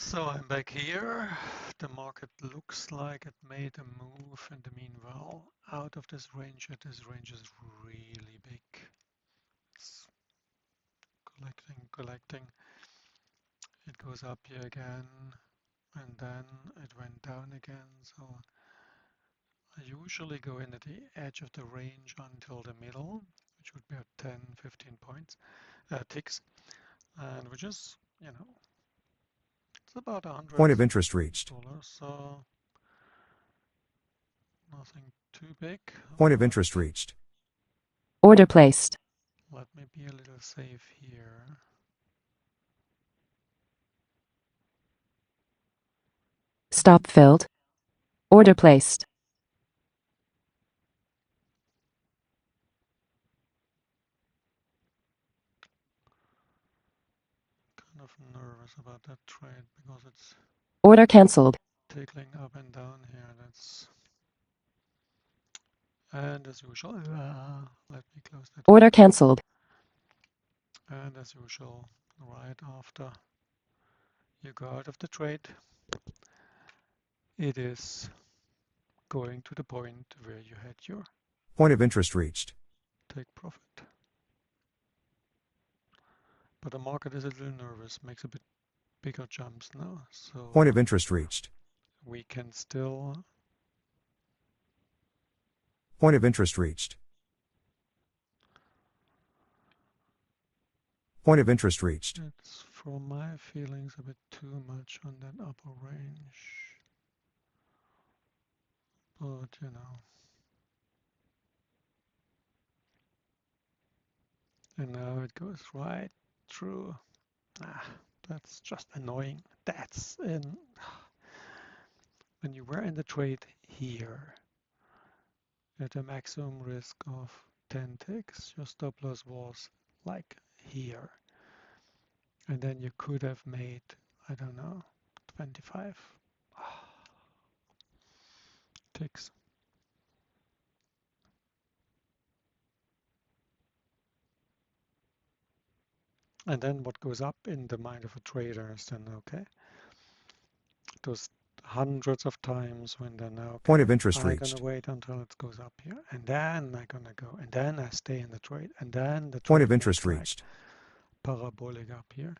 So I'm back here. The market looks like it made a move in the meanwhile out of this range, and this range is really big. It's collecting. It goes up here again, and then it went down again. So I usually go in at the edge of the range until the middle, which would be at 10, 15 points, ticks, and which is, it's about Point of interest reached. $100, so nothing too big. Point of interest reached. Order placed. Let me be a little safe here. Stop filled. Order placed. Kind of nervous about that trade because it's Order cancelled. tickling up and down here. And as usual, let me close that. Order cancelled. And as usual, right after you go out of the trade, it is going to the point where you had your Point of interest reached. take profit. But the market is a little nervous, makes a bit bigger jumps now. So Point of interest reached. we can still. Point of interest reached. Point of interest reached. It's, for my feelings, a bit too much on that upper range. But, and now it goes right through. That's just annoying. That's in. When you were in the trade here, at a maximum risk of 10 ticks, your stop loss was like here. And then you could have made, I don't know, 25 ticks. And then what goes up in the mind of a trader is then, okay, those hundreds of times when then, okay, Point of interest I'm reached. gonna wait until it goes up here, and then I'm gonna go, and then I stay in the trade, and then the Point trade of interest makes reached. like parabolic up here.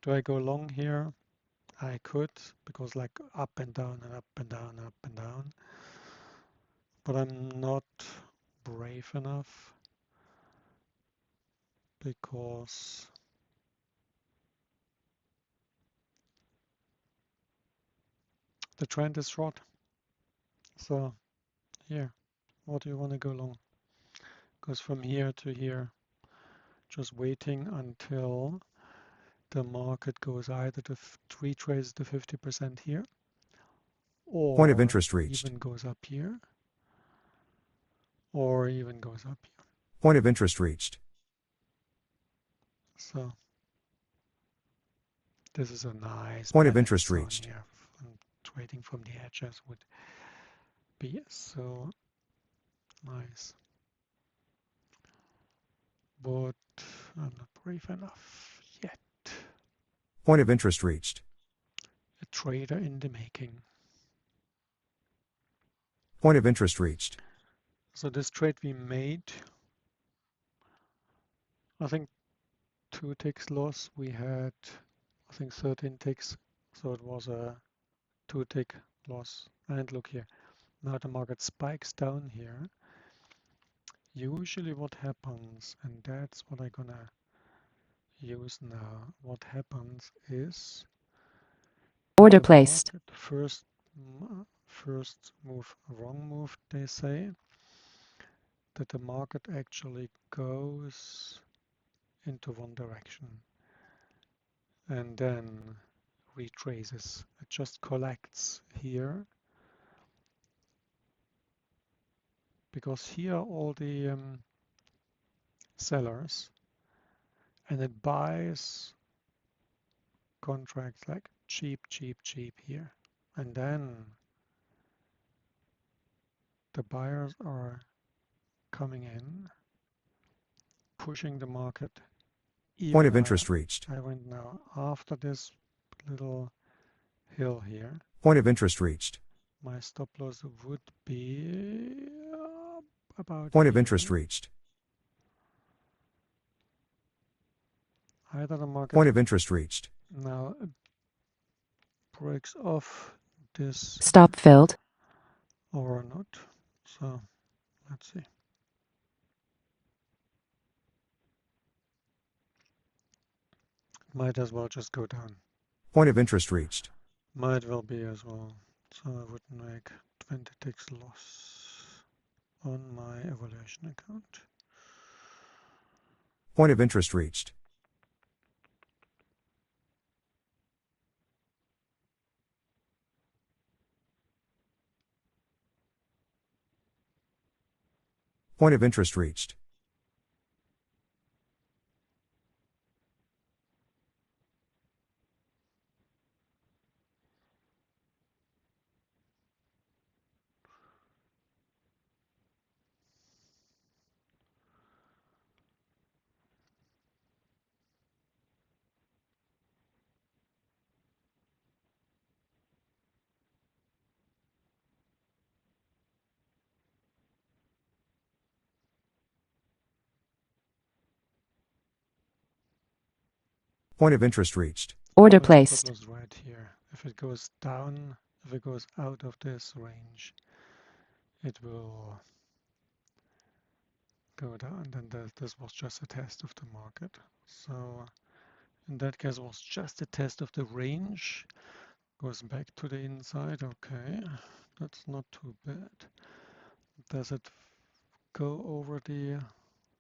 Do I go long here? I could, because like up and down and up and down and up and down, but I'm not brave enough because the trend is short. So here, what do you want to go long? Goes from here to here, just waiting until the market goes either to retrace the 50% here, Point of or interest reached. even goes up here, or even goes up here. Point of interest reached. So this is a nice Point of balance interest zone reached. here. Trading from the edges would be so nice. But I'm not brave enough yet. Point of interest reached. A trader in the making. Point of interest reached. So this trade we made, I think 2 ticks loss. We had, I think 13 ticks. So it was a 2 tick loss. And look here. Now the market spikes down here. Usually what happens, and that's what I'm gonna use now, what happens is Order placed. First move, wrong move, they say, that the market actually goes into one direction and then retraces. It just collects here because here are all the sellers, and it buys contracts like cheap here, and then the buyers are coming in, pushing the market even Point of higher. interest reached. I went now after this little hill here. Point of interest reached. My stop loss would be about Point of here. interest reached. Either the market Point of interest reached. now breaks off this Stop filled. or not. So let's see. Might as well just go down. Point of interest reached. Might well be as well. So I would make 20 ticks loss on my evaluation account. Point of interest reached. Point of interest reached. Point of interest reached. Order My stop placed. loss right here. If it goes down, if it goes out of this range, it will go down. Then this was just a test of the market. So in that case, it was just a test of the range. Goes back to the inside. Okay, that's not too bad. Does it go over the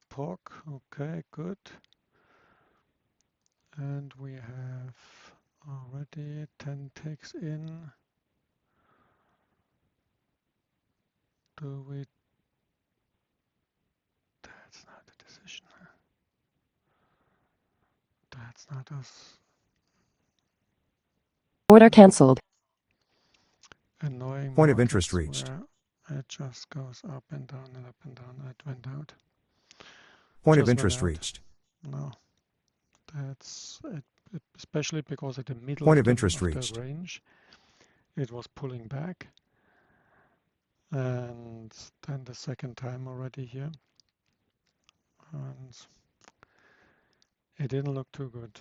pork? Okay, good. And we have already 10 ticks in. Do we? That's not a decision. That's not us. Order cancelled. Annoying Point of interest markets reached. where it just goes up and down and up and down. It went out. Point of Just went interest out. reached. No, that's it, especially because at the middle Point of of interest the reached. range, it was pulling back. And then the second time already here. And it didn't look too good.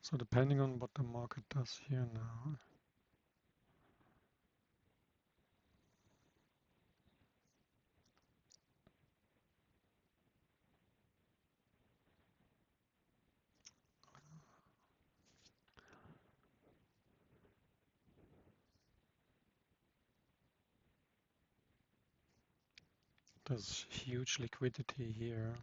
So depending on what the market does here now, there's huge liquidity here.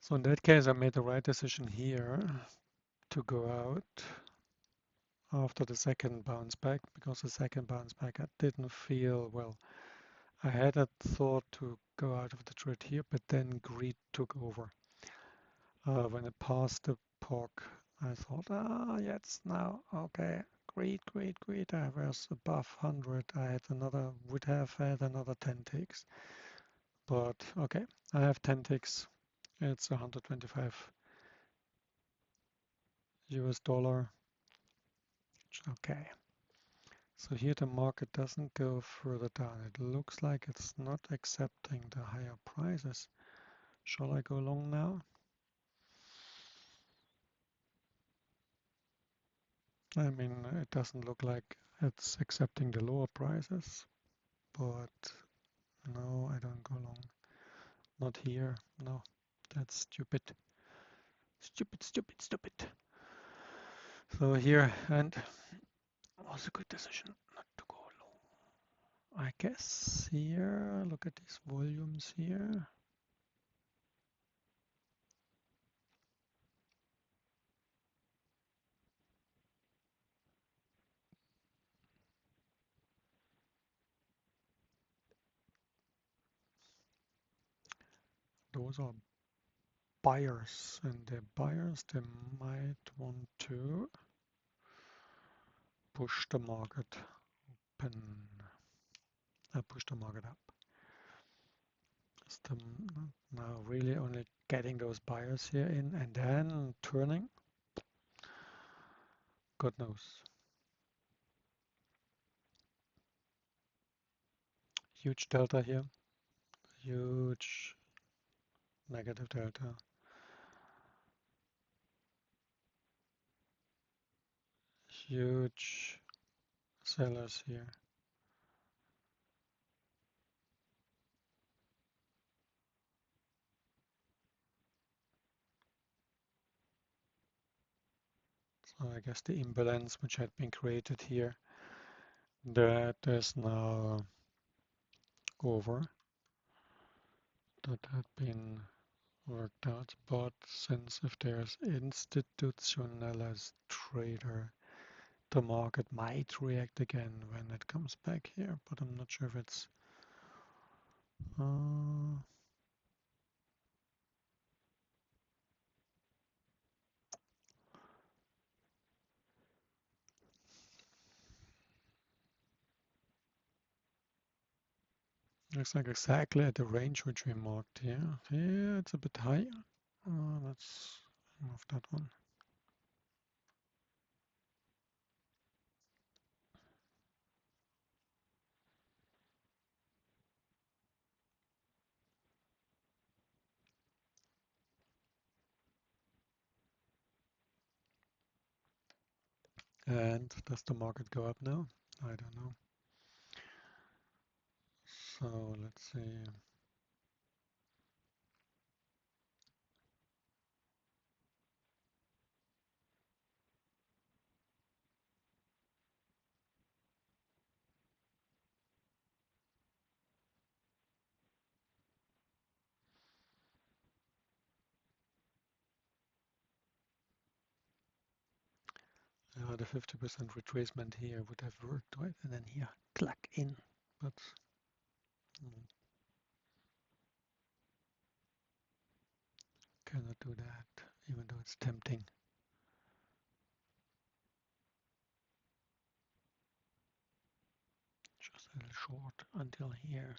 So in that case, I made the right decision here to go out after the second bounce back, because the second bounce back I didn't feel well. I had a thought to go out of the trade here, but then greed took over. When it passed the pork, I thought, yes, now, okay, greed. I was above 100. Would have had another 10 ticks. But okay, I have 10 ticks. It's 125 US dollar. Okay. So here the market doesn't go further down. It looks like it's not accepting the higher prices. Shall I go long now? I mean, it doesn't look like it's accepting the lower prices, but no, I don't go long. Not here. No, that's stupid. Stupid. So here, and was a good decision. I guess here, look at these volumes here. Those are buyers, and the buyers, they might want to push the market push the market up. Just now really only getting those buyers here in and then turning. God knows. Huge delta here. Huge negative delta. Huge sellers here. So I guess the imbalance which had been created here, that is now over. That had been worked out, but since if there's institutionalized trader, the market might react again when it comes back here, but I'm not sure if it's looks like exactly at the range which we marked here. Here it's a bit high. Let's move that one. And does the market go up now? I don't know. So let's see. The 50% retracement here would have worked, right? And then here, clack in. But cannot do that, even though it's tempting. Just a little short until here.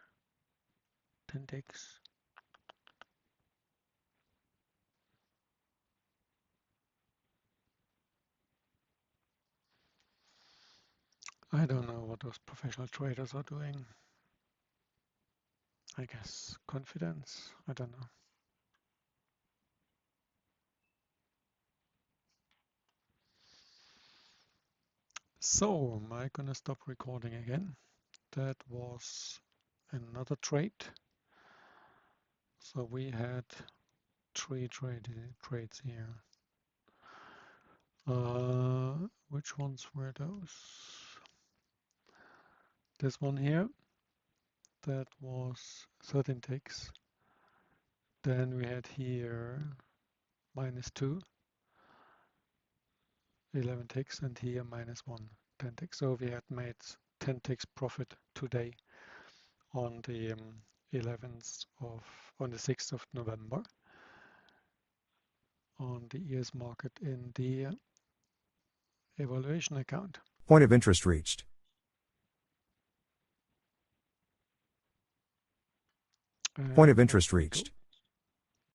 10 ticks. I don't know what those professional traders are doing. I guess confidence. I don't know. So, am I gonna stop recording again? That was another trade. So we had three trades here. Which ones were those? This one here, that was 13 ticks. Then we had here -2, 11 ticks, and here -1, 10 ticks. So we had made 10 ticks profit today on the 6th of November on the ES market in the evaluation account. Point of interest reached. And Point of off interest we go. reached.